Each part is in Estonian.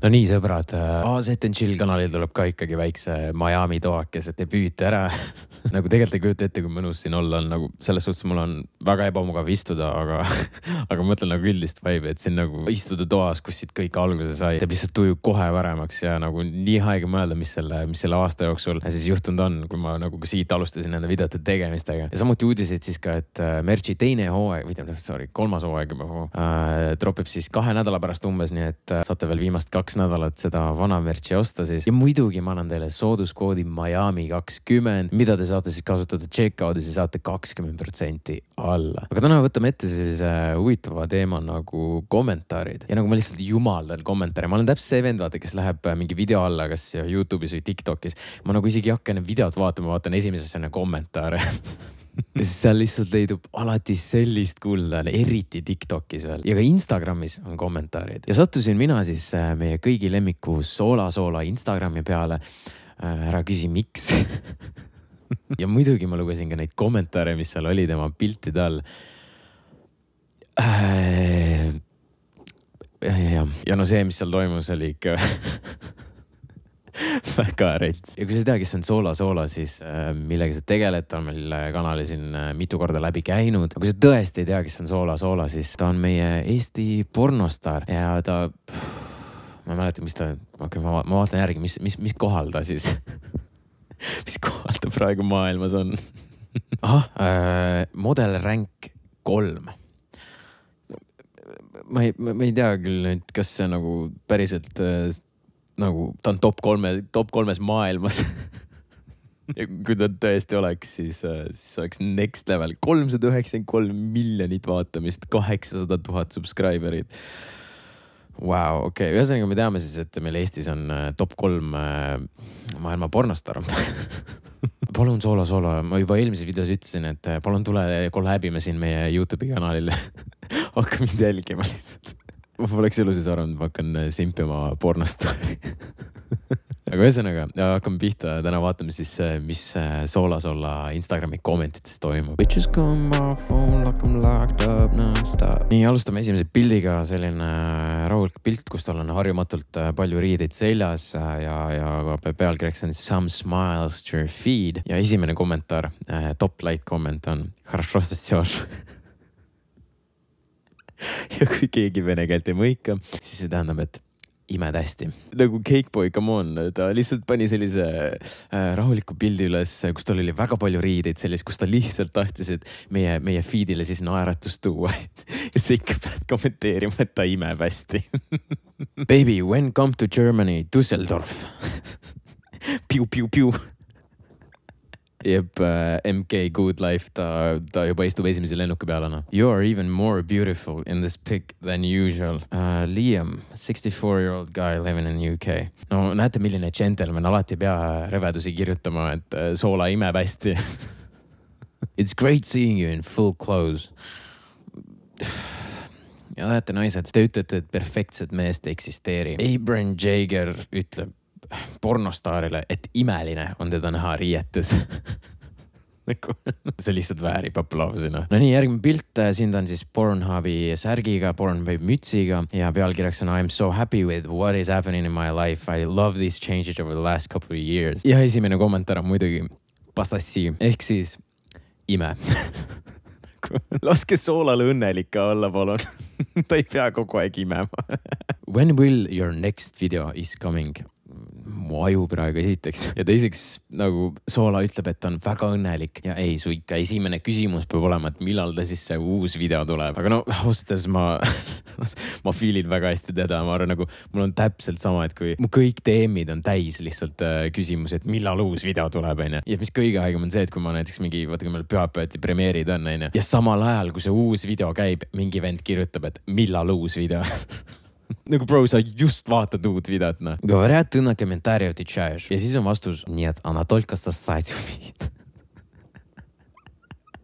No nii, sõbrad, AZ & Chill kanalil tuleb ka ikkagi väikse Miami toakese debüüt ära. Nagu tegelikult ei kujuta ette, kui mõnus siin olla on, nagu selles suhtes mul on väga ebamugav istuda, aga mõtlen nagu üldist vibe, et siin nagu istuda toas, kus siit kõik alguse sai. Teeb lihtsalt tuju kohe paremaks ja nagu nii haige mõelda, mis selle aasta jooksul siis juhtunud on, kui ma nagu siit alustasin nende videote tegemistega. Ja samuti uudiseid siis ka, et Merchi teine hooaeg, kolmas hooaeg juba tropib siis 2 nädala pärast umbes, nii et saate veel viimast 2 nädalat seda vana Merchi osta siis. Ja muidugi ma annan teile sooduskoodi Miami 20, mida te saate siis kasutada checkout'is ja saate 20% alla. Aga täna võtame ette siis huvitava teema nagu kommentaarid. Ja nagu ma lihtsalt jumaldan kommentaare. Ma olen täpselt see vend, vaata, kes läheb mingi video alla, kas YouTube'is või TikTok'is. Ma nagu isegi hakkan videot vaatama, vaatan esimesesse kommentaare. Seal lihtsalt leidub alati sellist kulda, eriti TikTokis veel. Ja ka Instagramis on kommentaarid. Ja sattusin mina siis meie kõigi lemmiku Soola Instagrami peale. Ära küsi, miks. Ja muidugi ma lugesin ka neid kommentaare, mis seal oli tema piltide all. Ja no see, mis seal toimus, oli ikka väga rets. Ja kui sa ei tea, kes on Soola, siis millega sa tegeled, ta on meil kanali siin mitu korda läbi käinud. Kui sa tõesti ei tea, kes on Soola, siis ta on meie Eesti pornostar ja ta... Ma ei mäleta, mis ta... Ma vaatan järgi, mis kohal ta siis... mis kohal ta praegu maailmas on? Model rank 3. Ma ei tea küll nüüd, kas see nagu päriselt nagu ta on top 3 maailmas. Ja kui ta tõesti oleks, siis oleks next level. 393 miljonit vaatamist, 800 000 subscriberit. Wow, okei. Ühesõnaga me teame siis, et meil Eestis on top 3 maailma pornostar. Palun Soola, ma juba eelmises videos ütlesin, et palun tule kollabime siin meie YouTube'i kanalile. Hakka mind jälgima lihtsalt. Ma poleks elu siis arvanud, ma hakkan simpima pornostari. Aga ühesõnaga, hakkame pihta. Täna vaatame siis, mis Soola Instagrami kommentites toimub. Bitches come my phone like I'm locked up non-stop. Nii, alustame esimese pildiga, selline rahulik pilt, kus tal on harjumatult palju riideid seljas ja pealkirjaks on Some smiles to your feed. Ja esimene kommentaar, top light komment on Хорошо стёж. Ja kui keegi vene keelt ei mõika, siis see tähendab, et imed hästi. Nagu Cakeboy, come on, ta lihtsalt pani sellise rahuliku pildi üles, kus tal oli väga palju riideid sellist, kus ta lihtsalt tahtis, et meie feedile siis naeratus tuua. Ja sa ikka pead kommenteerima, et ta imeb hästi. Baby, when come to Germany, Düsseldorf. Piu. Jep, MK Good Life, ta juba istub esimese lennuki peale. You are even more beautiful in this pic than usual. Liam, 64-year-old guy living in UK. No näete, milline gentleman alati pea revedusi kirjutama, et Soola imeb hästi. It's great seeing you in full clothes. Ja näete, naised, te ütlete, et perfektset meest eksisteeri. Abraham Jaeger ütleb pornostaarile, et imeline on teda näha riietes. See lihtsalt väärib aplausina. No nii, järgmine pilt, siin ta on siis Pornhubi särgiga, Pornhubi mütsiga ja pealkirjaks on I'm so happy with what is happening in my life. I love these changes over the last couple of years. Ja esimene kommentaar on muidugi pasassi, ehk siis ime. Laske Soolale õnnelika olla, palun. Ta ei pea kogu aeg imema. When will your next video is coming? Mu aju praegu esiteks. Ja teiseks, nagu Soola ütleb, et ta on väga õnnelik. Ja ei, su ikka esimene küsimus peab olema, et millal ta siis see uus video tuleb. Aga no, austas ma feelin väga hästi teda. Ma arvan, nagu mul on täpselt sama, et kui mu kõik teemid on täis lihtsalt küsimus, et millal uus video tuleb. Ja mis kõige aegem on see, et kui ma näiteks mingi, vaata kui meil pühapäevati premeerid on, ja samal ajal, kui see uus video käib, mingi vend kirjutab, et millal uus video. Nagu bro, sa just vaatad uut videot, no. Говорят, ты на комментарии отвечаешь. Ja siis on vastus, нет, она только сосать умеет.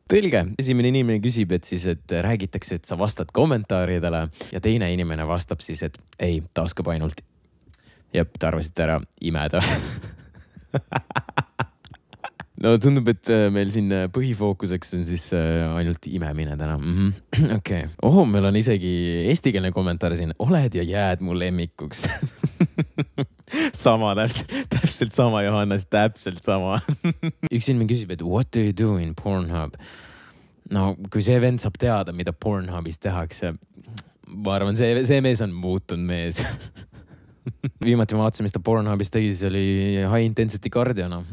Tõlge, esimene inimene küsib, et siis, et räägitakse, et sa vastad kommentaaridele ja teine inimene vastab siis, et ei, ta oskab ainult. Jep, te arvasite ära imeda. No tundub, et meil siin põhifookuseks on siis ainult imemine täna. Okei. Meil on isegi eestikeelne kommentaar siin. Oled ja jääd mu lemmikuks. sama, täpselt sama, Johannes, täpselt sama. Üks inimene küsib, et what do you do in Pornhub? No kui see vend saab teada, mida Pornhubis tehakse, ma arvan, see mees on muutunud mees. Viimati ma vaatasin, mis ta Pornhubis tegi, siis oli high intensity cardiona.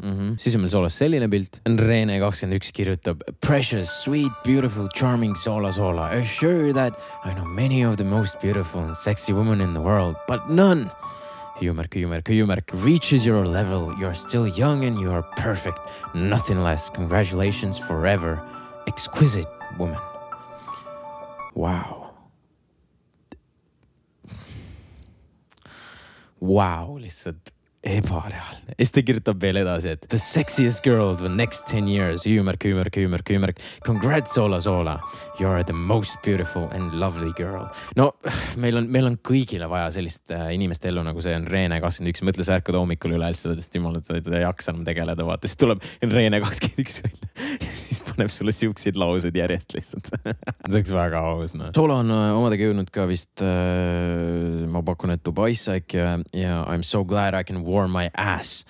Siis on meil soolas selline pilt. Rene 21 kirjutab precious, sweet, beautiful, charming Sola. Assure that I know many of the most beautiful and sexy women in the world, but none reaches your level. You're still young and you are perfect. Nothing less. Congratulations forever. Exquisite woman. Wow. Wow, lihtsalt ebareaalne. Ja siis ta kirjutab veel edasi, et the sexiest girl of the next 10 years. Congrats, Sola. You are the most beautiful and lovely girl. No, meil on kõigile vaja sellist inimeste ellu, nagu see on Rene 21. Mõtles ärkada hommikul üle, sest jumal, et ta ei jaksa enam tegeleda. Vaata, siis tuleb Rene 21 välja. Siis paneb sulle siukseid lauseid järjest lihtsalt. See oleks väga aus, no. Sola on omadega jõudnud ka vist, ma pakun, et Dubaisse äkki ja I'm so glad I can warm my ass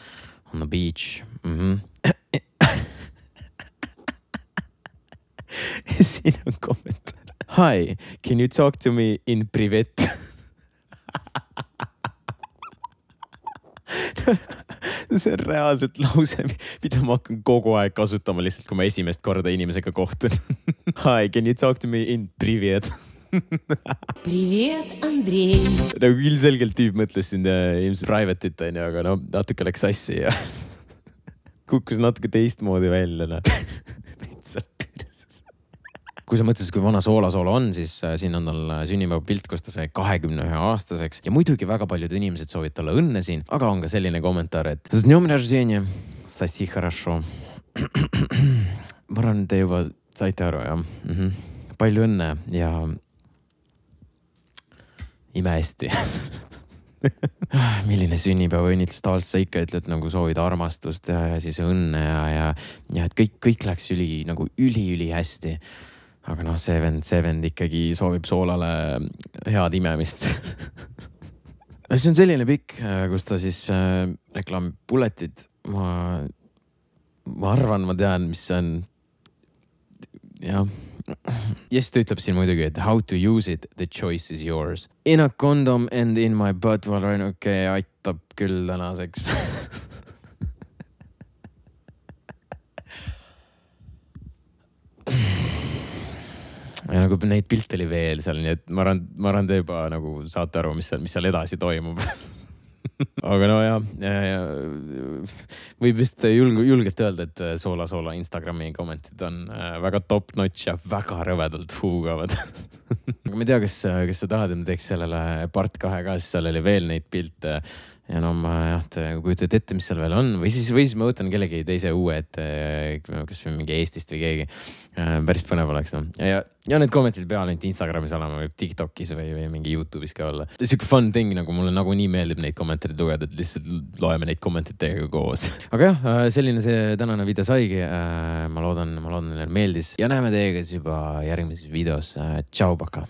on the beach. Siin on kommentaar. Hi, can you talk to me in privet? See on reaalselt lause, mida ma hakkan kogu aeg kasutama lihtsalt, kui ma esimest korda inimesega kohtun. Hi, can you talk to me in privet? Привет, Андрей. Nagu ilmselgelt tüüp mõtles siin ilmselt private'it, aga no natuke läks sassi ja kukkus natuke teistmoodi välja. Kui sa mõtlesid, kui vana Sola on, siis siin on tal sünnipäeva pilt, kus ta sai 21 aastaseks ja muidugi väga paljud inimesed soovid talle õnne siin, aga on ka selline kommentaar, et с днем рождения, соси хорошо. Ma arvan, te juba saite aru, jah. Palju õnne ja ime hästi. Milline sünnipäeva õnnitlus tavaliselt sa ikka ütled, nagu soovid armastust ja siis õnne ja et kõik läks üli hästi. Aga noh, see vend ikkagi soovib Soolale head imemist. See on selline pikk, kus ta siis reklaamib bulletid. Ma arvan, ma tean, mis see on. Jah. Ja siis ta ütleb siin muidugi, et how to use it, the choice is yours. In a condom and in my butt while right, okay, aitab küll tänaseks. Ja nagu neid pilte oli veel seal, nii et ma arvan te juba nagu saate aru, mis seal edasi toimub. Aga no jah, võib vist julgelt öelda, et Sola Instagrami kommentid on väga top notch ja väga rõvedalt huugavad. Aga ma ei tea, kas sa tahad, et ma teeks sellele part 2 ka, siis seal oli veel neid pilte. Ja no ma kujutad ette, mis seal veel on. Või siis ma võtan kellegi teise uue ette, kas mingi Eestist või keegi. Päris põnev oleks. No. Ja need kommentid peale ainult Instagramis olema, võib TikTokis või mingi YouTube'is ka olla. Siuke fun thing, nagu mulle nii meeldib neid kommentare lugeda, et lihtsalt loeme neid kommentid teiega koos. Aga jah, selline see tänane video saigi. Ma loodan, neile meeldis. Ja näeme teiega siis juba järgmises videos. Tšau, paka!